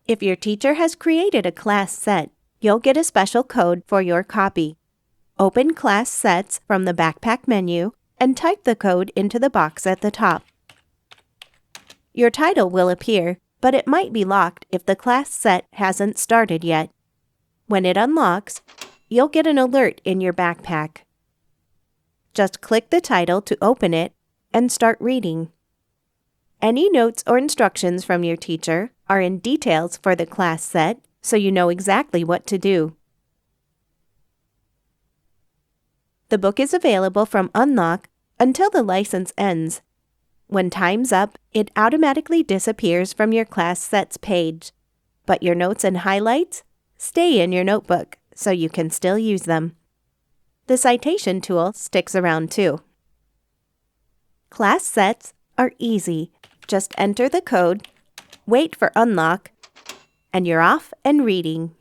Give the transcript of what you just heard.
If your teacher has created a class set, you'll get a special code for your copy. Open Class Sets from the Backpack menu and type the code into the box at the top. Your title will appear, but it might be locked if the class set hasn't started yet. When it unlocks, you'll get an alert in your backpack. Just click the title to open it and start reading. Any notes or instructions from your teacher are in Details for the class set, so you know exactly what to do. The book is available from unlock until the license ends. When time's up, it automatically disappears from your class sets page, but your notes and highlights stay in your notebook so you can still use them. The citation tool sticks around too. Class sets are easy. Just enter the code, wait for unlock, and you're off and reading.